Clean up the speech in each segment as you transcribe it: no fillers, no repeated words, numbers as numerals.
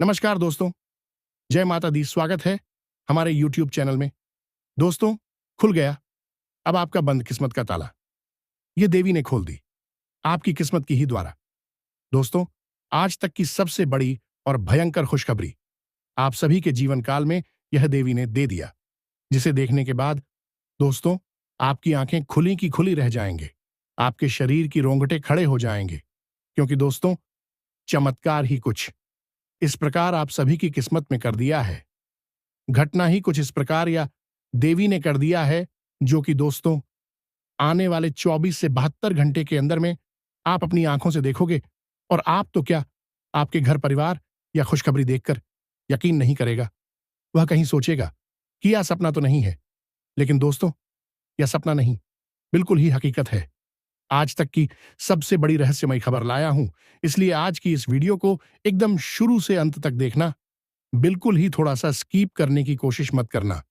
नमस्कार दोस्तों, जय माता दी। स्वागत है हमारे YouTube चैनल में। दोस्तों, खुल गया अब आपका बंद किस्मत का ताला। ये देवी ने खोल दी, आपकी किस्मत की ही द्वारा। दोस्तों, आज तक की सबसे बड़ी और भयंकर खुशखबरी आप सभी के जीवन काल में यह देवी ने दे दिया, जिसे देखने के बाद दोस्तों आपकी आंखें खुली की खुली रह जाएंगे, आपके शरीर की रोंगटे खड़े हो जाएंगे, क्योंकि दोस्तों चमत्कार ही कुछ इस प्रकार आप सभी की किस्मत में कर दिया है। घटना ही कुछ इस प्रकार या देवी ने कर दिया है, जो कि दोस्तों आने वाले 24 से 72 घंटे के अंदर में आप अपनी आंखों से देखोगे, और आप तो क्या, आपके घर परिवार या खुशखबरी देखकर यकीन नहीं करेगा। वह कहीं सोचेगा कि यह सपना तो नहीं है, लेकिन दोस्तों यह सपना नहीं, बिल्कुल ही हकीकत है। आज तक की सबसे बड़ी रहस्यमयी खबर लाया हूं, इसलिए आज की इस वीडियो को एकदम शुरू से अंत तक देखना, बिल्कुल ही थोड़ा सा स्कीप करने की कोशिश मत करना,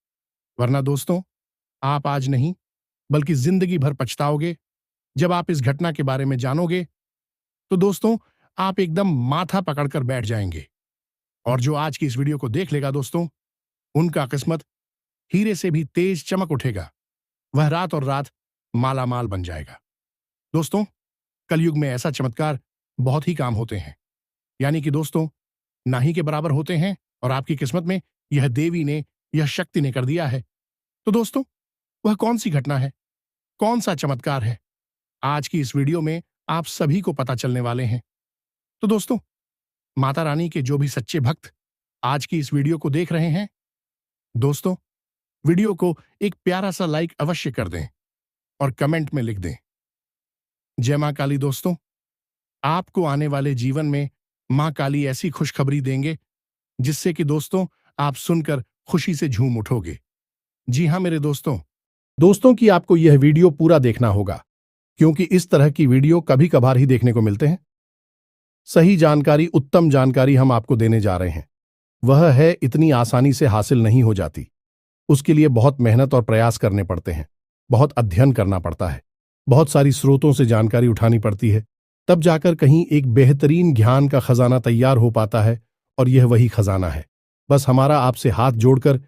वरना दोस्तों आप आज नहीं बल्कि जिंदगी भर पछताओगे। जब आप इस घटना के बारे में जानोगे तो दोस्तों आप एकदम माथा पकड़कर बैठ जाएंगे, और जो आज की इस वीडियो को देख लेगा दोस्तों, उनका किस्मत हीरे से भी तेज चमक उठेगा। वह रात और रात मालामाल बन जाएगा। दोस्तों, कलयुग में ऐसा चमत्कार बहुत ही काम होते हैं, यानी कि दोस्तों ना ही के बराबर होते हैं, और आपकी किस्मत में यह देवी ने, यह शक्ति ने कर दिया है। तो दोस्तों वह कौन सी घटना है, कौन सा चमत्कार है, आज की इस वीडियो में आप सभी को पता चलने वाले हैं। तो दोस्तों माता रानी के जो भी सच्चे भक्त आज की इस वीडियो को देख रहे हैं, दोस्तों वीडियो को एक प्यारा सा लाइक अवश्य कर दें और कमेंट में लिख दें, जय मां काली। दोस्तों आपको आने वाले जीवन में मां काली ऐसी खुशखबरी देंगे जिससे कि दोस्तों आप सुनकर खुशी से झूम उठोगे। जी हां मेरे दोस्तों की आपको यह वीडियो पूरा देखना होगा, क्योंकि इस तरह की वीडियो कभी कभार ही देखने को मिलते हैं। सही जानकारी, उत्तम जानकारी हम आपको देने जा रहे हैं। वह है इतनी आसानी से हासिल नहीं हो जाती, उसके लिए बहुत मेहनत और प्रयास करने पड़ते हैं, बहुत अध्ययन करना पड़ता है, बहुत सारी स्रोतों से जानकारी उठानी पड़ती है, तब जाकर कहीं एक बेहतरीन ज्ञान का खजाना तैयार हो पाता है, और यह वही खजाना है। बस हमारा आपसे हाथ जोड़कर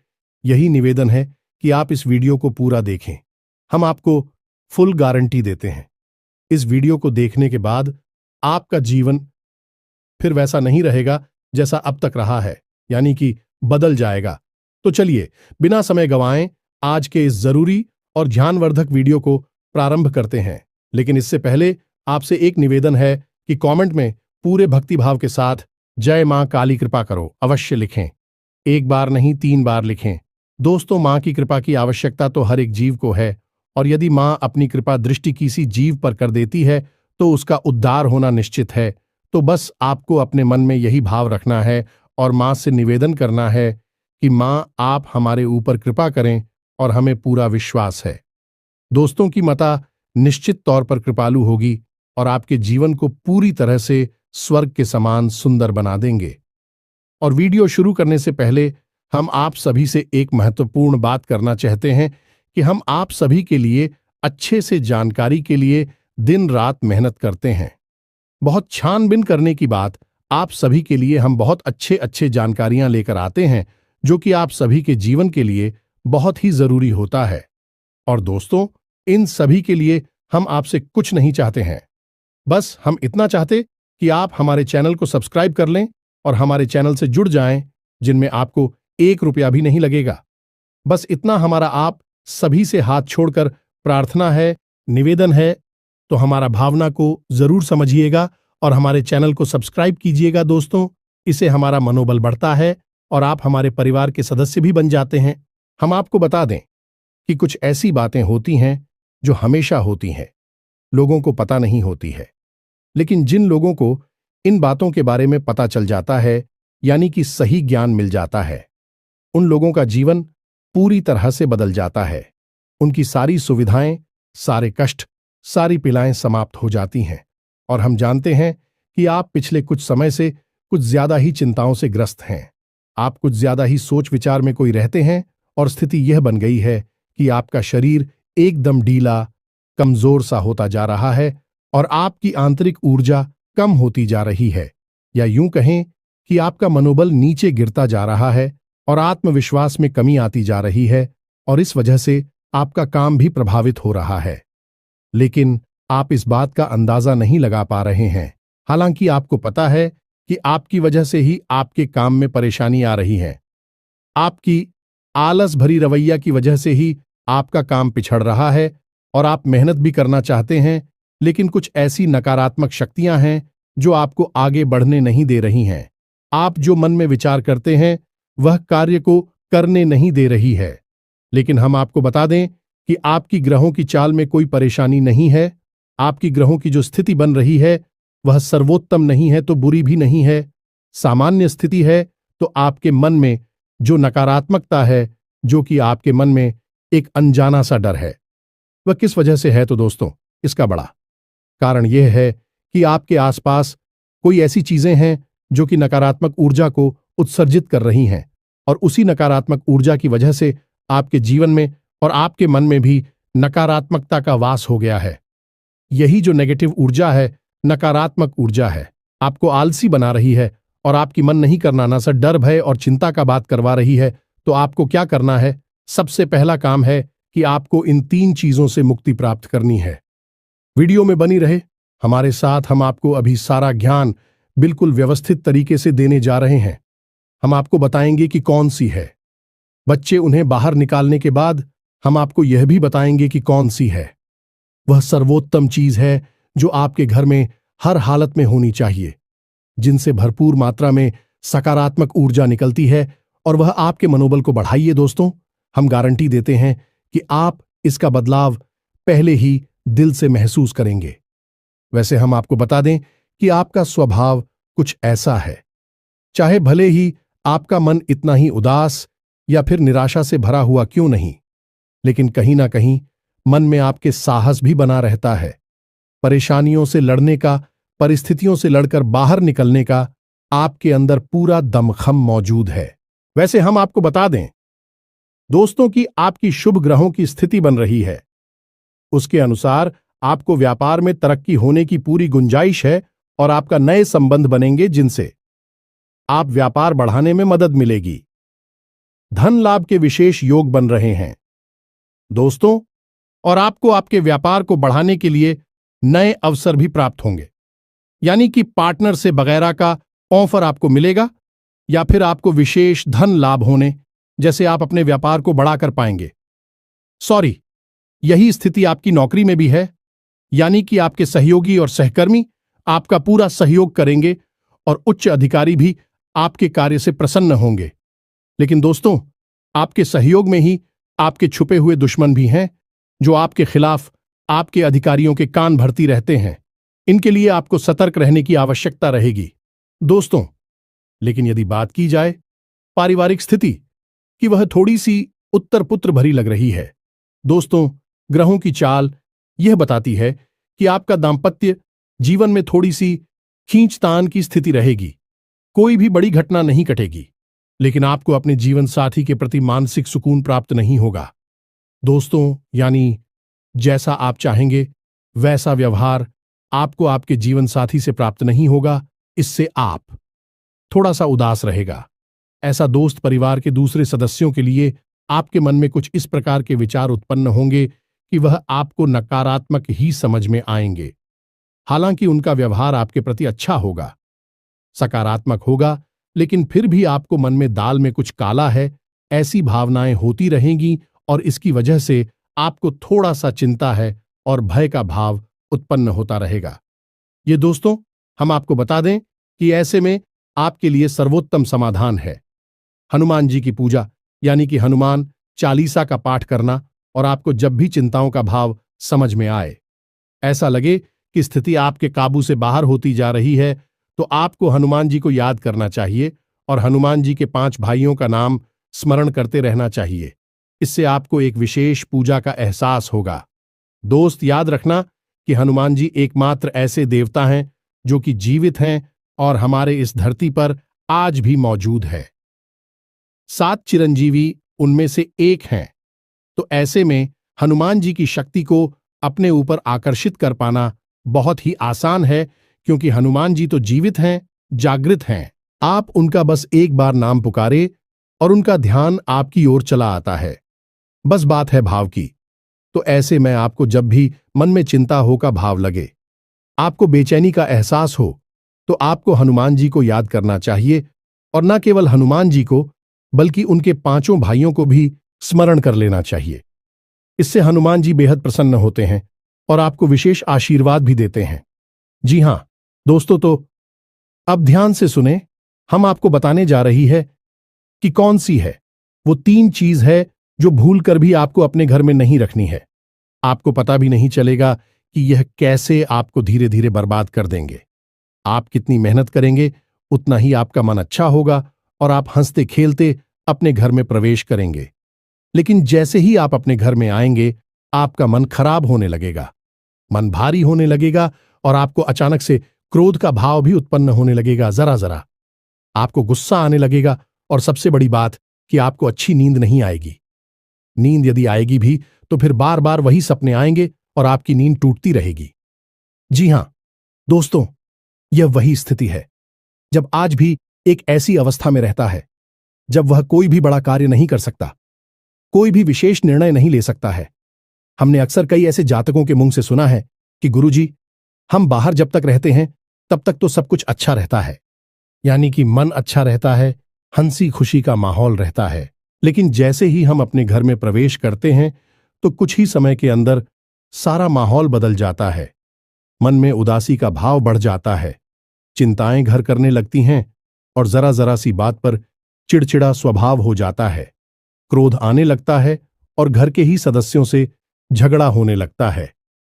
यही निवेदन है कि आप इस वीडियो को पूरा देखें। हम आपको फुल गारंटी देते हैं, इस वीडियो को देखने के बाद आपका जीवन फिर वैसा नहीं रहेगा जैसा अब तक रहा है, यानी कि बदल जाएगा। तो चलिए बिना समय गंवाएं आज के इस जरूरी और ज्ञानवर्धक वीडियो को प्रारंभ करते हैं। लेकिन इससे पहले आपसे एक निवेदन है कि कमेंट में पूरे भक्तिभाव के साथ जय मां काली कृपा करो अवश्य लिखें। एक बार नहीं 3 बार लिखें। दोस्तों मां की कृपा की आवश्यकता तो हर एक जीव को है, और यदि मां अपनी कृपा दृष्टि किसी जीव पर कर देती है तो उसका उद्धार होना निश्चित है। तो बस आपको अपने मन में यही भाव रखना है और मां से निवेदन करना है कि मां आप हमारे ऊपर कृपा करें, और हमें पूरा विश्वास है दोस्तों की माता निश्चित तौर पर कृपालु होगी और आपके जीवन को पूरी तरह से स्वर्ग के समान सुंदर बना देंगे। और वीडियो शुरू करने से पहले हम आप सभी से एक महत्वपूर्ण बात करना चाहते हैं कि हम आप सभी के लिए अच्छे से जानकारी के लिए दिन रात मेहनत करते हैं। बहुत छानबीन करने की बात, आप सभी के लिए हम बहुत अच्छे जानकारियां लेकर आते हैं, जो कि आप सभी के जीवन के लिए बहुत ही जरूरी होता है। और दोस्तों इन सभी के लिए हम आपसे कुछ नहीं चाहते हैं, बस हम इतना चाहते कि आप हमारे चैनल को सब्सक्राइब कर लें और हमारे चैनल से जुड़ जाएं, जिनमें आपको 1 रुपया भी नहीं लगेगा। बस इतना हमारा आप सभी से हाथ छोड़कर प्रार्थना है, निवेदन है। तो हमारा भावना को जरूर समझिएगा और हमारे चैनल को सब्सक्राइब कीजिएगा दोस्तों। इससे हमारा मनोबल बढ़ता है और आप हमारे परिवार के सदस्य भी बन जाते हैं। हम आपको बता दें कि कुछ ऐसी बातें होती हैं जो हमेशा होती हैं, लोगों को पता नहीं होती है, लेकिन जिन लोगों को इन बातों के बारे में पता चल जाता है, यानी कि सही ज्ञान मिल जाता है, उन लोगों का जीवन पूरी तरह से बदल जाता है। उनकी सारी सुविधाएं, सारे कष्ट, सारी पीड़ाएं समाप्त हो जाती हैं। और हम जानते हैं कि आप पिछले कुछ समय से कुछ ज्यादा ही चिंताओं से ग्रस्त हैं। आप कुछ ज्यादा ही सोच विचार में कोई रहते हैं, और स्थिति यह बन गई है कि आपका शरीर एकदम ढीला, कमजोर सा होता जा रहा है, और आपकी आंतरिक ऊर्जा कम होती जा रही है, या यूं कहें कि आपका मनोबल नीचे गिरता जा रहा है और आत्मविश्वास में कमी आती जा रही है और इस वजह से आपका काम भी प्रभावित हो रहा है। लेकिन आप इस बात का अंदाजा नहीं लगा पा रहे हैं। हालांकि आपको पता है कि आपकी वजह से ही आपके काम में परेशानी आ रही है। आपकी आलस भरी रवैया की वजह से ही आपका काम पिछड़ रहा है और आप मेहनत भी करना चाहते हैं, लेकिन कुछ ऐसी नकारात्मक शक्तियां हैं जो आपको आगे बढ़ने नहीं दे रही हैं। आप जो मन में विचार करते हैं वह कार्य को करने नहीं दे रही है। लेकिन हम आपको बता दें कि आपकी ग्रहों की चाल में कोई परेशानी नहीं है। आपकी ग्रहों की जो स्थिति बन रही है वह सर्वोत्तम नहीं है तो बुरी भी नहीं है, सामान्य स्थिति है। तो आपके मन में जो नकारात्मकता है, जो कि आपके मन में एक अनजाना सा डर है, वह किस वजह से है? तो दोस्तों, इसका बड़ा कारण यह है कि आपके आसपास कोई ऐसी चीजें हैं जो कि नकारात्मक ऊर्जा को उत्सर्जित कर रही हैं और उसी नकारात्मक ऊर्जा की वजह से आपके जीवन में और आपके मन में भी नकारात्मकता का वास हो गया है। यही जो नेगेटिव ऊर्जा है, नकारात्मक ऊर्जा है, आपको आलसी बना रही है और आपकी मन नहीं करना ना सा डर भय और चिंता का बात करवा रही है। तो आपको क्या करना है? सबसे पहला काम है कि आपको इन 3 चीजों से मुक्ति प्राप्त करनी है। वीडियो में बनी रहे हमारे साथ। हम आपको अभी सारा ज्ञान बिल्कुल व्यवस्थित तरीके से देने जा रहे हैं। हम आपको बताएंगे कि कौन सी है बच्चे, उन्हें बाहर निकालने के बाद हम आपको यह भी बताएंगे कि कौन सी है वह सर्वोत्तम चीज है जो आपके घर में हर हालत में होनी चाहिए, जिनसे भरपूर मात्रा में सकारात्मक ऊर्जा निकलती है और वह आपके मनोबल को बढ़ाइए। दोस्तों, हम गारंटी देते हैं कि आप इसका बदलाव पहले ही दिल से महसूस करेंगे। वैसे हम आपको बता दें कि आपका स्वभाव कुछ ऐसा है, चाहे भले ही आपका मन इतना ही उदास या फिर निराशा से भरा हुआ क्यों नहीं, लेकिन कहीं ना कहीं मन में आपके साहस भी बना रहता है। परेशानियों से लड़ने का, परिस्थितियों से लड़कर बाहर निकलने का आपके अंदर पूरा दमखम मौजूद है। वैसे हम आपको बता दें दोस्तों कि आपकी शुभ ग्रहों की स्थिति बन रही है, उसके अनुसार आपको व्यापार में तरक्की होने की पूरी गुंजाइश है और आपका नए संबंध बनेंगे जिनसे आप व्यापार बढ़ाने में मदद मिलेगी। धन लाभ के विशेष योग बन रहे हैं दोस्तों, और आपको आपके व्यापार को बढ़ाने के लिए नए अवसर भी प्राप्त होंगे, यानी कि पार्टनर से वगैरह का ऑफर आपको मिलेगा या फिर आपको विशेष धन लाभ होने जैसे आप अपने व्यापार को बढ़ा कर पाएंगे। सॉरी, यही स्थिति आपकी नौकरी में भी है, यानी कि आपके सहयोगी और सहकर्मी आपका पूरा सहयोग करेंगे और उच्च अधिकारी भी आपके कार्य से प्रसन्न होंगे। लेकिन दोस्तों, आपके सहयोग में ही आपके छुपे हुए दुश्मन भी हैं जो आपके खिलाफ आपके अधिकारियों के कान भरती रहते हैं। इनके लिए आपको सतर्क रहने की आवश्यकता रहेगी दोस्तों। लेकिन यदि बात की जाए पारिवारिक स्थिति की, वह थोड़ी सी उत्तर पुत्र भरी लग रही है दोस्तों। ग्रहों की चाल यह बताती है कि आपका दांपत्य जीवन में थोड़ी सी खींचतान की स्थिति रहेगी। कोई भी बड़ी घटना नहीं घटेगी, लेकिन आपको अपने जीवन साथी के प्रति मानसिक सुकून प्राप्त नहीं होगा दोस्तों। यानी जैसा आप चाहेंगे वैसा व्यवहार आपको आपके जीवन साथी से प्राप्त नहीं होगा। इससे आप थोड़ा सा उदास रहेगा। ऐसा दोस्त परिवार के दूसरे सदस्यों के लिए आपके मन में कुछ इस प्रकार के विचार उत्पन्न होंगे कि वह आपको नकारात्मक ही समझ में आएंगे। हालांकि उनका व्यवहार आपके प्रति अच्छा होगा, सकारात्मक होगा, लेकिन फिर भी आपको मन में दाल में कुछ काला है, ऐसी भावनाएं होती रहेंगी और इसकी वजह से आपको थोड़ा सा चिंता है और भय का भाव उत्पन्न होता रहेगा। ये दोस्तों, हम आपको बता दें कि ऐसे में आपके लिए सर्वोत्तम समाधान है हनुमान जी की पूजा, यानी कि हनुमान चालीसा का पाठ करना। और आपको जब भी चिंताओं का भाव समझ में आए, ऐसा लगे कि स्थिति आपके काबू से बाहर होती जा रही है, तो आपको हनुमान जी को याद करना चाहिए और हनुमान जी के 5 भाइयों का नाम स्मरण करते रहना चाहिए। इससे आपको एक विशेष पूजा का एहसास होगा। दोस्त, याद रखना कि हनुमान जी एकमात्र ऐसे देवता हैं जो कि जीवित हैं और हमारे इस धरती पर आज भी मौजूद है। 7 चिरंजीवी उनमें से एक हैं। तो ऐसे में हनुमान जी की शक्ति को अपने ऊपर आकर्षित कर पाना बहुत ही आसान है, क्योंकि हनुमान जी तो जीवित हैं, जागृत हैं आप उनका बस एक बार नाम पुकारे और उनका ध्यान आपकी ओर चला आता है। बस बात है भाव की। तो ऐसे में आपको जब भी मन में चिंता हो का भाव लगे, आपको बेचैनी का एहसास हो, तो आपको हनुमान जी को याद करना चाहिए, और न केवल हनुमान जी को बल्कि उनके पांचों भाइयों को भी स्मरण कर लेना चाहिए। इससे हनुमान जी बेहद प्रसन्न होते हैं और आपको विशेष आशीर्वाद भी देते हैं। जी हां दोस्तों, तो अब ध्यान से सुने। हम आपको बताने जा रही है कि कौन सी है वो 3 चीज है जो भूल कर भी आपको अपने घर में नहीं रखनी है। आपको पता भी नहीं चलेगा कि यह कैसे आपको धीरे धीरे बर्बाद कर देंगे। आप कितनी मेहनत करेंगे उतना ही आपका मन अच्छा होगा और आप हंसते खेलते अपने घर में प्रवेश करेंगे। लेकिन जैसे ही आप अपने घर में आएंगे, आपका मन खराब होने लगेगा, मन भारी होने लगेगा और आपको अचानक से क्रोध का भाव भी उत्पन्न होने लगेगा। जरा जरा आपको गुस्सा आने लगेगा और सबसे बड़ी बात कि आपको अच्छी नींद नहीं आएगी। नींद यदि आएगी भी तो फिर बार बार वही सपने आएंगे और आपकी नींद टूटती रहेगी। जी हां दोस्तों, यह वही स्थिति है जब आज भी एक ऐसी अवस्था में रहता है जब वह कोई भी बड़ा कार्य नहीं कर सकता, कोई भी विशेष निर्णय नहीं ले सकता है। हमने अक्सर कई ऐसे जातकों के मुंह से सुना है कि गुरुजी, हम बाहर जब तक रहते हैं तब तक तो सब कुछ अच्छा रहता है, यानी कि मन अच्छा रहता है, हंसी खुशी का माहौल रहता है। लेकिन जैसे ही हम अपने घर में प्रवेश करते हैं तो कुछ ही समय के अंदर सारा माहौल बदल जाता है। मन में उदासी का भाव बढ़ जाता है, चिंताएं घर करने लगती हैं और जरा जरा सी बात पर चिड़चिड़ा स्वभाव हो जाता है। क्रोध आने लगता है और घर के ही सदस्यों से झगड़ा होने लगता है।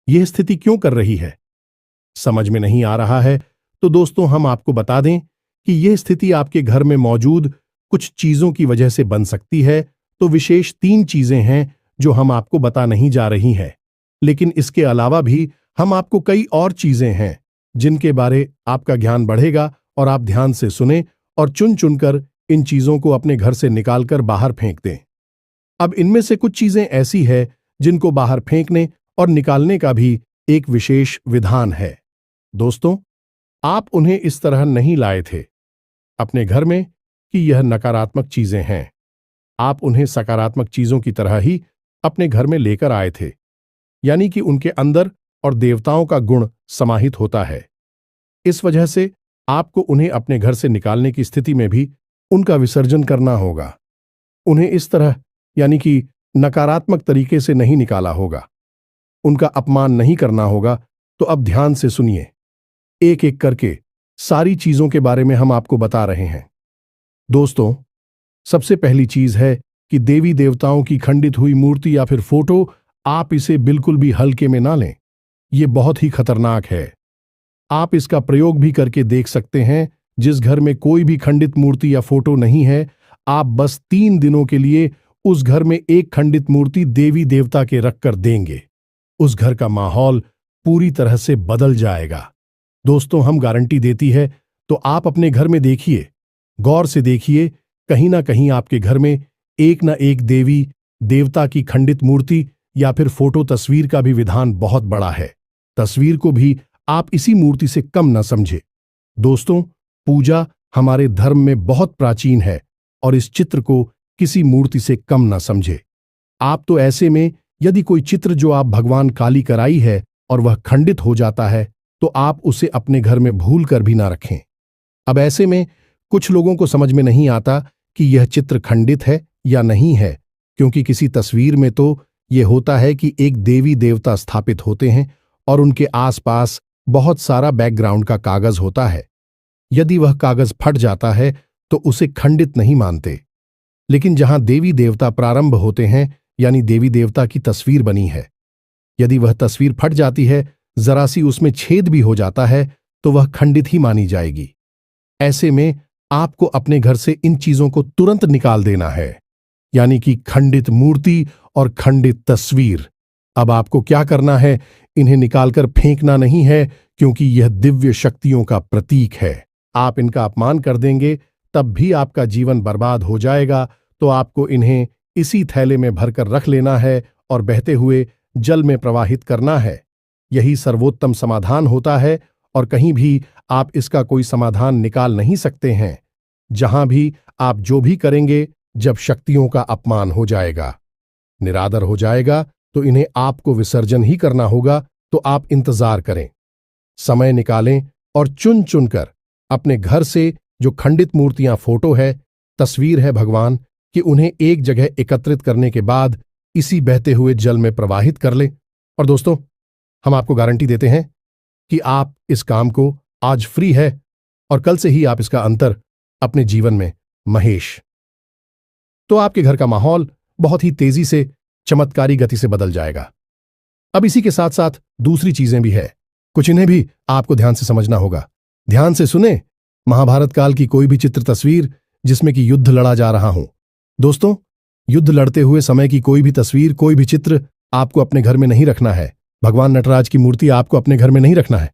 यह स्थिति क्यों कर रही है, समझ में नहीं आ रहा है? तो दोस्तों, हम आपको बता दें कि यह स्थिति आपके घर में मौजूद कुछ चीजों की वजह से बन सकती है। तो विशेष 3 चीजें हैं जो हम आपको बता नहीं जा रही हैं, लेकिन इसके अलावा भी हम आपको कई और चीजें हैं जिनके बारे आपका ज्ञान बढ़ेगा और आप ध्यान से सुने और चुन चुनकर इन चीजों को अपने घर से निकालकर बाहर फेंक दें। अब इनमें से कुछ चीजें ऐसी है जिनको बाहर फेंकने और निकालने का भी एक विशेष विधान है। दोस्तों, आप उन्हें इस तरह नहीं लाए थे अपने घर में कि यह नकारात्मक चीजें हैं। आप उन्हें सकारात्मक चीजों की तरह ही अपने घर में लेकर आए थे, यानी कि उनके अंदर और देवताओं का गुण समाहित होता है। इस वजह से आपको उन्हें अपने घर से निकालने की स्थिति में भी उनका विसर्जन करना होगा। उन्हें इस तरह यानी कि नकारात्मक तरीके से नहीं निकाला होगा, उनका अपमान नहीं करना होगा। तो अब ध्यान से सुनिए, एक एक करके सारी चीजों के बारे में हम आपको बता रहे हैं। दोस्तों, सबसे पहली चीज है कि देवी देवताओं की खंडित हुई मूर्ति या फिर फोटो, आप इसे बिल्कुल भी हल्के में ना लें। यह बहुत ही खतरनाक है। आप इसका प्रयोग भी करके देख सकते हैं। जिस घर में कोई भी खंडित मूर्ति या फोटो नहीं है, आप बस 3 दिनों के लिए उस घर में एक खंडित मूर्ति देवी देवता के रखकर देंगे, उस घर का माहौल पूरी तरह से बदल जाएगा। दोस्तों, हम गारंटी देती है। तो आप अपने घर में देखिए, गौर से देखिए, कहीं ना कहीं आपके घर में एक न एक देवी देवता की खंडित मूर्ति या फिर फोटो तस्वीर का भी विधान बहुत बड़ा है। तस्वीर को भी आप इसी मूर्ति से कम न समझे। दोस्तों, पूजा हमारे धर्म में बहुत प्राचीन है और इस चित्र को किसी मूर्ति से कम न समझे। आप तो ऐसे में यदि कोई चित्र जो आप भगवान काली कराई है और वह खंडित हो जाता है तो आप उसे अपने घर में भूल कर भी ना रखें। अब ऐसे में कुछ लोगों को समझ में नहीं आता कि यह चित्र खंडित है या नहीं है, क्योंकि किसी तस्वीर में तो यह होता है कि एक देवी देवता स्थापित होते हैं और उनके आसपास बहुत सारा बैकग्राउंड का कागज होता है। यदि वह कागज फट जाता है तो उसे खंडित नहीं मानते। लेकिन जहां देवी देवता प्रारंभ होते हैं, यानी देवी देवता की तस्वीर बनी है, यदि वह तस्वीर फट जाती है, जरा सी उसमें छेद भी हो जाता है, तो वह खंडित ही मानी जाएगी। ऐसे में आपको अपने घर से इन चीजों को तुरंत निकाल देना है, यानी कि खंडित मूर्ति और खंडित तस्वीर। अब आपको क्या करना है, इन्हें निकालकर फेंकना नहीं है, क्योंकि यह दिव्य शक्तियों का प्रतीक है। आप इनका अपमान कर देंगे तब भी आपका जीवन बर्बाद हो जाएगा। तो आपको इन्हें इसी थैले में भरकर रख लेना है और बहते हुए जल में प्रवाहित करना है। यही सर्वोत्तम समाधान होता है और कहीं भी आप इसका कोई समाधान निकाल नहीं सकते हैं। जहां भी आप जो भी करेंगे, जब शक्तियों का अपमान हो जाएगा, निरादर हो जाएगा, तो इन्हें आपको विसर्जन ही करना होगा। तो आप इंतजार करें, समय निकालें और चुन चुनकर अपने घर से जो खंडित मूर्तियां, फोटो है, तस्वीर है भगवान कि उन्हें एक जगह एकत्रित करने के बाद इसी बहते हुए जल में प्रवाहित कर लें। और दोस्तों, हम आपको गारंटी देते हैं कि आप इस काम को आज फ्री है और कल से ही आप इसका अंतर अपने जीवन में महेश, तो आपके घर का माहौल बहुत ही तेजी से, चमत्कारी गति से बदल जाएगा। अब इसी के साथ साथ दूसरी चीजें भी है, कुछ इन्हें भी आपको ध्यान से समझना होगा। ध्यान से सुने, महाभारत काल की कोई भी चित्र तस्वीर जिसमें कि युद्ध लड़ा जा रहा हो, दोस्तों, युद्ध लड़ते हुए समय की कोई भी तस्वीर, कोई भी चित्र आपको अपने घर में नहीं रखना है। भगवान नटराज की मूर्ति आपको अपने घर में नहीं रखना है।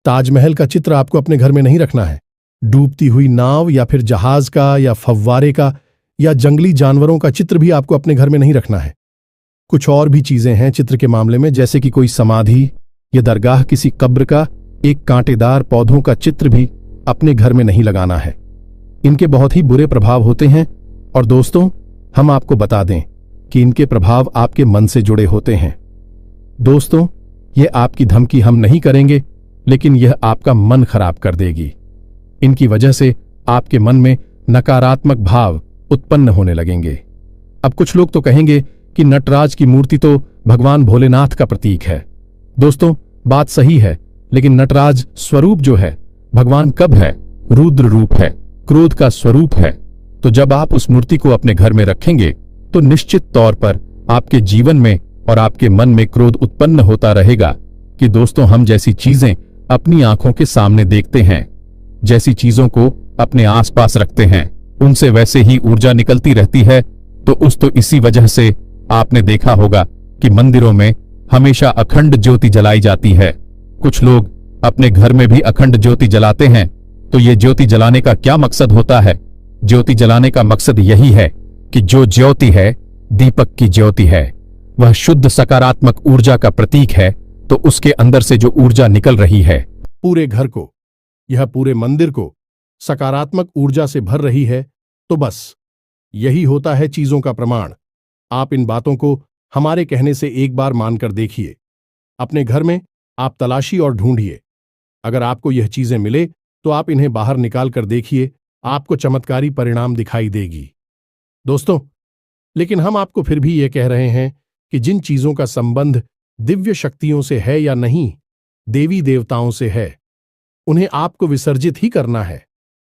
ताजमहल का चित्र आपको अपने घर में नहीं रखना है। डूबती हुई नाव या फिर जहाज का या फव्वारे का या जंगली जानवरों का चित्र भी आपको अपने घर में नहीं रखना है। कुछ और भी चीजें हैं चित्र के मामले में, जैसे कि कोई समाधि या दरगाह, किसी कब्र का एक कांटेदार पौधों का चित्र भी अपने घर में नहीं लगाना है। इनके बहुत ही बुरे प्रभाव होते हैं और दोस्तों, हम आपको बता दें कि इनके प्रभाव आपके मन से जुड़े होते हैं। दोस्तों, यह आपकी धमकी हम नहीं करेंगे, लेकिन यह आपका मन खराब कर देगी। इनकी वजह से आपके मन में नकारात्मक भाव उत्पन्न होने लगेंगे। अब कुछ लोग तो कहेंगे कि नटराज की मूर्ति तो भगवान भोलेनाथ का प्रतीक है। दोस्तों, बात सही है, लेकिन नटराज स्वरूप जो है, भगवान कब है? रुद्र रूप है, क्रोध का स्वरूप है। तो जब आप उस मूर्ति को अपने घर में रखेंगे तो निश्चित तौर पर आपके जीवन में और आपके मन में क्रोध उत्पन्न होता रहेगा कि दोस्तों, हम जैसी चीजें अपनी आंखों के सामने देखते हैं, जैसी चीजों को अपने आसपास रखते हैं, उनसे वैसे ही ऊर्जा निकलती रहती है। तो इसी वजह से आपने देखा होगा कि मंदिरों में हमेशा अखंड ज्योति जलाई जाती है। कुछ लोग अपने घर में भी अखंड ज्योति जलाते हैं। तो ये ज्योति जलाने का क्या मकसद होता है? ज्योति जलाने का मकसद यही है कि जो ज्योति है, दीपक की ज्योति है, वह शुद्ध सकारात्मक ऊर्जा का प्रतीक है। तो उसके अंदर से जो ऊर्जा निकल रही है, पूरे घर को, यह पूरे मंदिर को सकारात्मक ऊर्जा से भर रही है। तो बस यही होता है चीजों का प्रमाण। आप इन बातों को हमारे कहने से एक बार मानकर देखिए। अपने घर में आप तलाशी और ढूंढिए। अगर आपको यह चीजें मिले तो आप इन्हें बाहर निकाल कर देखिए, आपको चमत्कारी परिणाम दिखाई देगी। दोस्तों, लेकिन हम आपको फिर भी यह कह रहे हैं कि जिन चीजों का संबंध दिव्य शक्तियों से है या नहीं, देवी देवताओं से है, उन्हें आपको विसर्जित ही करना है।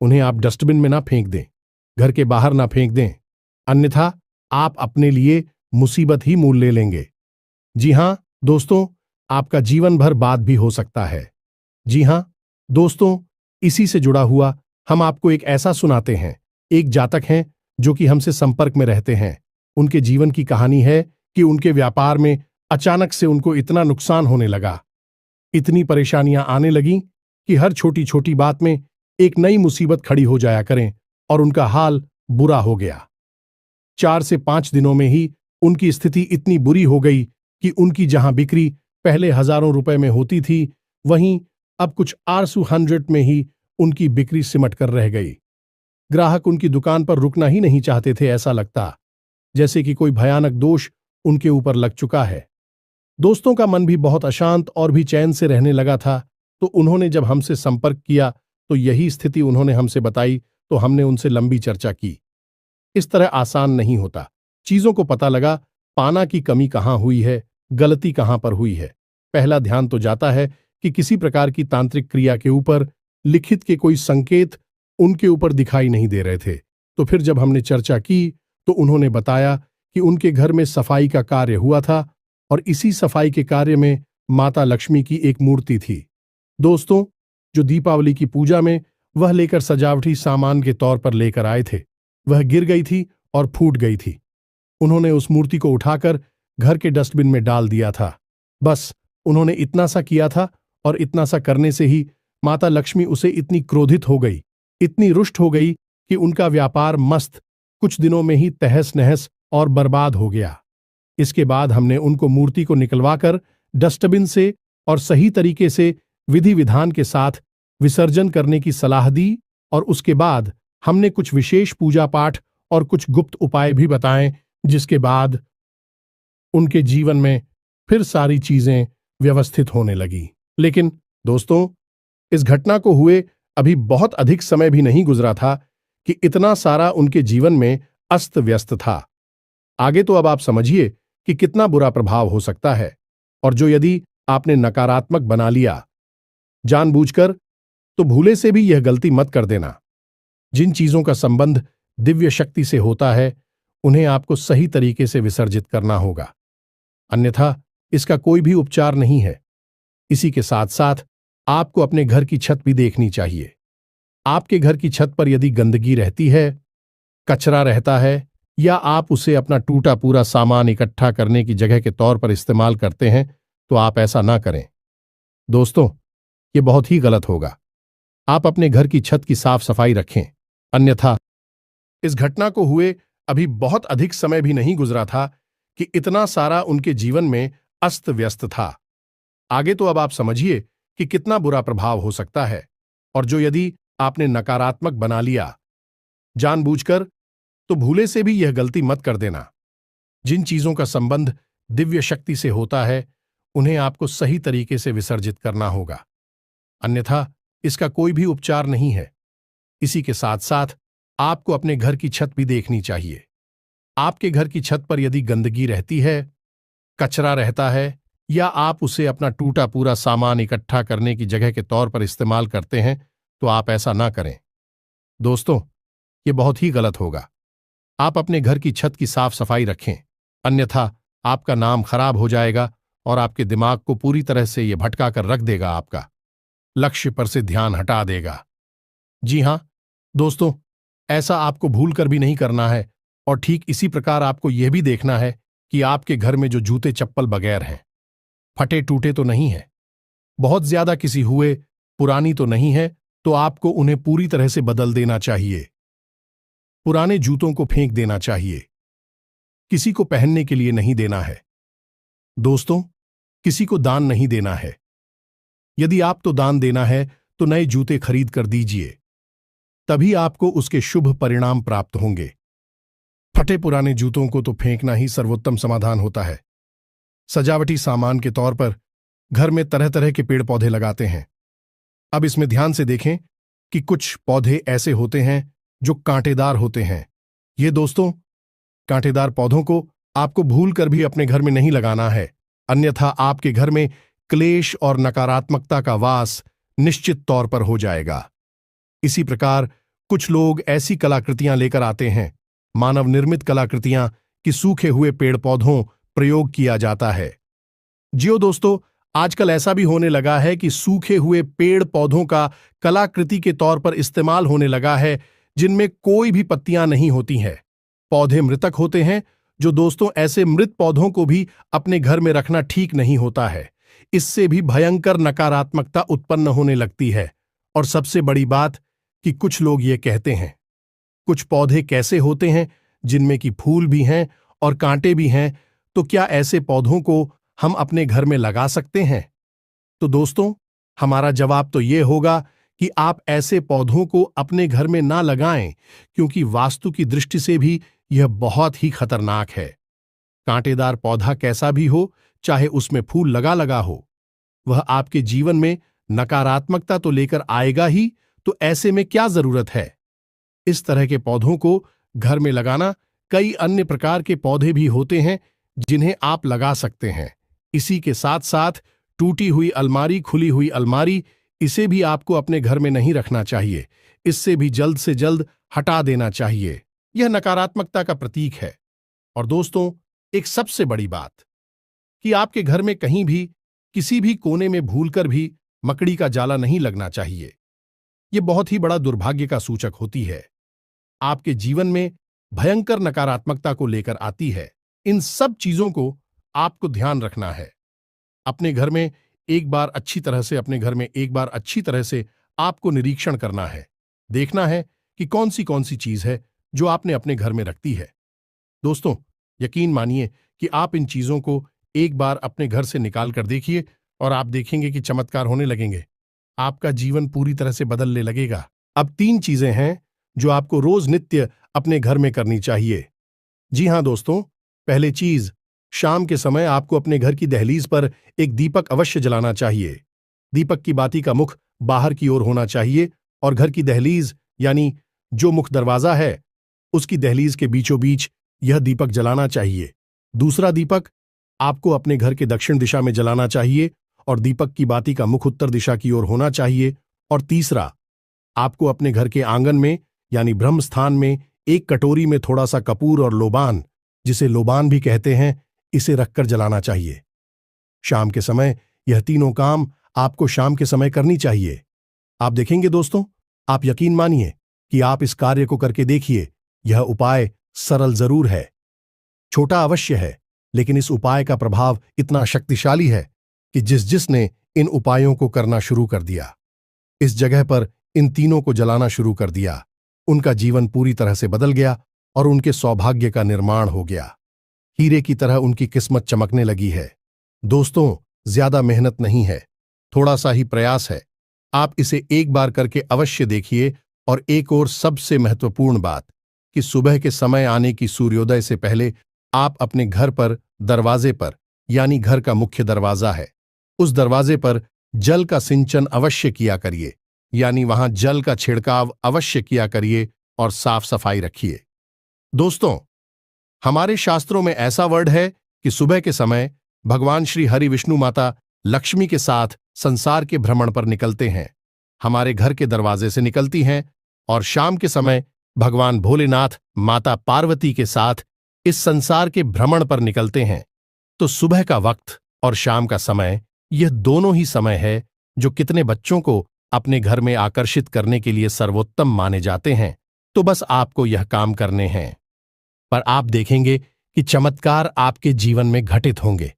उन्हें आप डस्टबिन में ना फेंक दें, घर के बाहर ना फेंक दें, अन्यथा आप अपने लिए मुसीबत ही मोल ले लेंगे। जी हां दोस्तों, आपका जीवन भर बाद भी हो सकता है। जी हां दोस्तों, इसी से जुड़ा हुआ हम आपको एक ऐसा सुनाते हैं। एक जातक हैं जो कि हमसे संपर्क में रहते हैं। उनके जीवन की कहानी है कि उनके व्यापार में अचानक से उनको इतना नुकसान होने लगा, इतनी परेशानियां आने लगीं कि हर छोटी छोटी बात में एक नई मुसीबत खड़ी हो जाया करें और उनका हाल बुरा हो गया। 4 से 5 दिनों में ही उनकी स्थिति इतनी बुरी हो गई कि उनकी जहां बिक्री पहले हजारों रुपए में होती थी, वहीं अब कुछ आरसू 100 में ही उनकी बिक्री सिमट कर रह गई। ग्राहक उनकी दुकान पर रुकना ही नहीं चाहते थे। ऐसा लगता जैसे कि कोई भयानक दोष उनके ऊपर लग चुका है। दोस्तों का मन भी बहुत अशांत और भी चैन से रहने लगा था। तो उन्होंने जब हमसे संपर्क किया तो यही स्थिति उन्होंने हमसे बताई। तो हमने उनसे लंबी चर्चा की। इस तरह आसान नहीं होता। चीजों को पता लगा पाना की कमी कहां हुई है, गलती कहां पर हुई है। पहला ध्यान तो जाता है कि किसी प्रकार की तांत्रिक क्रिया के ऊपर लिखित के कोई संकेत उनके ऊपर दिखाई नहीं दे रहे थे। तो फिर जब हमने चर्चा की तो उन्होंने बताया कि उनके घर में सफाई का कार्य हुआ था और इसी सफाई के कार्य में माता लक्ष्मी की एक मूर्ति थी। दोस्तों, जो दीपावली की पूजा में वह लेकर सजावटी सामान के तौर पर लेकर आए थे, वह गिर गई थी और फूट गई थी। उन्होंने उस मूर्ति को उठाकर घर के डस्टबिन में डाल दिया था। बस उन्होंने इतना सा किया था और इतना सा करने से ही माता लक्ष्मी उसे इतनी क्रोधित हो गई, इतनी रुष्ट हो गई कि उनका व्यापार मस्त कुछ दिनों में ही तहस नहस और बर्बाद हो गया। इसके बाद हमने उनको मूर्ति को निकलवाकर डस्टबिन से और सही तरीके से विधि विधान के साथ विसर्जन करने की सलाह दी और उसके बाद हमने कुछ विशेष पूजा पाठ और कुछ गुप्त उपाय भी बताएं, जिसके बाद उनके जीवन में फिर सारी चीजें व्यवस्थित होने लगी। लेकिन दोस्तों, इस घटना को हुए अभी बहुत अधिक समय भी नहीं गुजरा था कि इतना सारा उनके जीवन में अस्त व्यस्त था। आगे तो अब आप समझिए कि कितना बुरा प्रभाव हो सकता है, और जो यदि आपने नकारात्मक बना लिया जानबूझकर, तो भूले से भी यह गलती मत कर देना। जिन चीजों का संबंध दिव्य शक्ति से होता है, उन्हें आपको सही तरीके से विसर्जित करना होगा, अन्यथा इसका कोई भी उपचार नहीं है। इसी के साथ साथ आपको अपने घर की छत भी देखनी चाहिए। आपके घर की छत पर यदि गंदगी रहती है, कचरा रहता है, या आप उसे अपना टूटा पूरा सामान इकट्ठा करने की जगह के तौर पर इस्तेमाल करते हैं, तो आप ऐसा ना करें। दोस्तों, ये बहुत ही गलत होगा। आप अपने घर की छत की साफ सफाई रखें, अन्यथा इस घटना को हुए अभी बहुत अधिक समय भी नहीं गुजरा था कि इतना सारा उनके जीवन में अस्त व्यस्त था। आगे तो अब आप समझिए कि कितना बुरा प्रभाव हो सकता है, और जो यदि आपने नकारात्मक बना लिया जानबूझकर, तो भूले से भी यह गलती मत कर देना। जिन चीजों का संबंध दिव्य शक्ति से होता है, उन्हें आपको सही तरीके से विसर्जित करना होगा, अन्यथा इसका कोई भी उपचार नहीं है। इसी के साथ साथ आपको अपने घर की छत भी देखनी चाहिए। आपके घर की छत पर यदि गंदगी रहती है, कचरा रहता है, या आप उसे अपना टूटा पूरा सामान इकट्ठा करने की जगह के तौर पर इस्तेमाल करते हैं, तो आप ऐसा ना करें। दोस्तों, ये बहुत ही गलत होगा। आप अपने घर की छत की साफ सफाई रखें, अन्यथा आपका नाम खराब हो जाएगा और आपके दिमाग को पूरी तरह से ये भटका कर रख देगा, आपका लक्ष्य पर से ध्यान हटा देगा। जी हां दोस्तों, ऐसा आपको भूल कर भी नहीं करना है, और ठीक इसी प्रकार आपको यह भी देखना है कि आपके घर में जो जूते चप्पल बगैर हैं, फटे टूटे तो नहीं है, बहुत ज्यादा किसी हुए पुरानी तो नहीं है, तो आपको उन्हें पूरी तरह से बदल देना चाहिए। पुराने जूतों को फेंक देना चाहिए, किसी को पहनने के लिए नहीं देना है। दोस्तों, किसी को दान नहीं देना है। यदि आपको दान देना है तो नए जूते खरीद कर दीजिए, तभी आपको उसके शुभ परिणाम प्राप्त होंगे। फटे पुराने जूतों को तो फेंकना ही सर्वोत्तम समाधान होता है। सजावटी सामान के तौर पर घर में तरह तरह के पेड़ पौधे लगाते हैं। अब इसमें ध्यान से देखें कि कुछ पौधे ऐसे होते हैं जो कांटेदार होते हैं। ये दोस्तों, कांटेदार पौधों को आपको भूल कर भी अपने घर में नहीं लगाना है, अन्यथा आपके घर में क्लेश और नकारात्मकता का वास निश्चित तौर पर हो जाएगा। इसी प्रकार कुछ लोग ऐसी कलाकृतियां लेकर आते हैं, मानव निर्मित कलाकृतियां, कि सूखे हुए पेड़ पौधों प्रयोग किया जाता है। जियो दोस्तों, आजकल ऐसा भी होने लगा है कि सूखे हुए पेड़ पौधों का कलाकृति के तौर पर इस्तेमाल होने लगा है, जिनमें कोई भी पत्तियां नहीं होती हैं। पौधे मृतक होते हैं, जो दोस्तों ऐसे मृत पौधों को भी अपने घर में रखना ठीक नहीं होता है। इससे भी भयंकर नकारात्मकता उत्पन्न होने लगती है। और सबसे बड़ी बात कि कुछ लोग ये कहते हैं, कुछ पौधे कैसे होते हैं जिनमें कि फूल भी हैं और कांटे भी हैं, तो क्या ऐसे पौधों को हम अपने घर में लगा सकते हैं? तो दोस्तों, हमारा जवाब तो ये होगा कि आप ऐसे पौधों को अपने घर में ना लगाएं, क्योंकि वास्तु की दृष्टि से भी यह बहुत ही खतरनाक है। कांटेदार पौधा कैसा भी हो, चाहे उसमें फूल लगा लगा हो, वह आपके जीवन में नकारात्मकता तो लेकर आएगा ही, तो ऐसे में क्या जरूरत है? इस तरह के पौधों को घर में लगाना, कई अन्य प्रकार के पौधे भी होते हैं जिन्हें आप लगा सकते हैं। इसी के साथ साथ टूटी हुई अलमारी, खुली हुई अलमारी, इसे भी आपको अपने घर में नहीं रखना चाहिए। इससे भी जल्द से जल्द हटा देना चाहिए। यह नकारात्मकता का प्रतीक है। और दोस्तों, एक सबसे बड़ी बात कि आपके घर में कहीं भी किसी भी कोने में भूलकर भी मकड़ी का जाला नहीं लगना चाहिए। यह बहुत ही बड़ा दुर्भाग्य का सूचक होती है, आपके जीवन में भयंकर नकारात्मकता को लेकर आती है। इन सब चीजों को आपको ध्यान रखना है। अपने घर में एक बार अच्छी तरह से आपको निरीक्षण करना है। देखना है कि कौन सी चीज है जो आपने अपने घर में रखती है। दोस्तों, यकीन मानिए कि आप इन चीजों को एक बार अपने घर से निकाल कर देखिए और आप देखेंगे कि चमत्कार होने लगेंगे। आपका जीवन पूरी तरह से बदलने लगेगा। अब 3 चीजें हैं जो आपको रोज नित्य अपने घर में करनी चाहिए। जी हां दोस्तों, पहले चीज, शाम के समय आपको अपने घर की दहलीज पर एक दीपक अवश्य जलाना चाहिए। दीपक की बाती का मुख बाहर की ओर होना चाहिए और घर की दहलीज यानी जो मुख्य दरवाजा है उसकी दहलीज के बीचों बीच यह दीपक जलाना चाहिए। दूसरा दीपक आपको अपने घर के दक्षिण दिशा में जलाना चाहिए और दीपक की बाती का मुख उत्तर दिशा की ओर होना चाहिए। और तीसरा, आपको अपने घर के आंगन में यानी ब्रह्म स्थान में एक कटोरी में थोड़ा सा कपूर और लोबान, जिसे लोबान भी कहते हैं, इसे रखकर जलाना चाहिए। शाम के समय यह तीनों काम आपको शाम के समय करनी चाहिए। आप देखेंगे दोस्तों, आप यकीन मानिए कि आप इस कार्य को करके देखिए। यह उपाय सरल जरूर है, छोटा अवश्य है, लेकिन इस उपाय का प्रभाव इतना शक्तिशाली है कि जिसने इन उपायों को करना शुरू कर दिया, इस जगह पर इन तीनों को जलाना शुरू कर दिया, उनका जीवन पूरी तरह से बदल गया और उनके सौभाग्य का निर्माण हो गया। हीरे की तरह उनकी किस्मत चमकने लगी है। दोस्तों, ज्यादा मेहनत नहीं है, थोड़ा सा ही प्रयास है। आप इसे एक बार करके अवश्य देखिए। और एक और सबसे महत्वपूर्ण बात कि सुबह के समय आने की सूर्योदय से पहले आप अपने घर पर दरवाजे पर, यानी घर का मुख्य दरवाजा है, उस दरवाजे पर जल का सिंचन अवश्य किया करिए, यानी वहां जल का छिड़काव अवश्य किया करिए और साफ सफाई रखिए। दोस्तों, हमारे शास्त्रों में ऐसा वर्ड है कि सुबह के समय भगवान श्री हरि विष्णु माता लक्ष्मी के साथ संसार के भ्रमण पर निकलते हैं, हमारे घर के दरवाजे से निकलती हैं, और शाम के समय भगवान भोलेनाथ माता पार्वती के साथ इस संसार के भ्रमण पर निकलते हैं। तो सुबह का वक्त और शाम का समय, यह दोनों ही समय है जो कितने बच्चों को अपने घर में आकर्षित करने के लिए सर्वोत्तम माने जाते हैं। तो बस आपको यह काम करने हैं, पर आप देखेंगे कि चमत्कार आपके जीवन में घटित होंगे।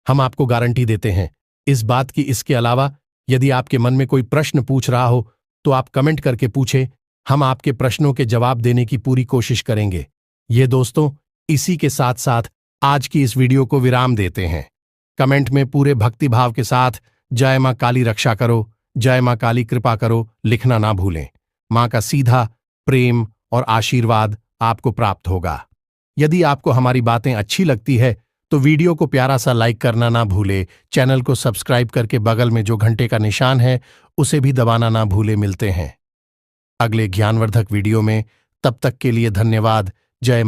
हम आपको गारंटी देते हैं इस बात की। इसके अलावा यदि आपके मन में कोई प्रश्न पूछ रहा हो तो आप कमेंट करके पूछें, हम आपके प्रश्नों के जवाब देने की पूरी कोशिश करेंगे। ये दोस्तों, इसी के साथ साथ आज की इस वीडियो को विराम देते हैं। कमेंट में पूरे भक्तिभाव के साथ जय मां काली रक्षा करो, जय मां काली कृपा करो लिखना ना भूलें। मां का सीधा प्रेम और आशीर्वाद आपको प्राप्त होगा। यदि आपको हमारी बातें अच्छी लगती है तो वीडियो को प्यारा सा लाइक करना ना भूले, चैनल को सब्सक्राइब करके बगल में जो घंटे का निशान है उसे भी दबाना ना भूले। मिलते हैं अगले ज्ञानवर्धक वीडियो में, तब तक के लिए धन्यवाद। जय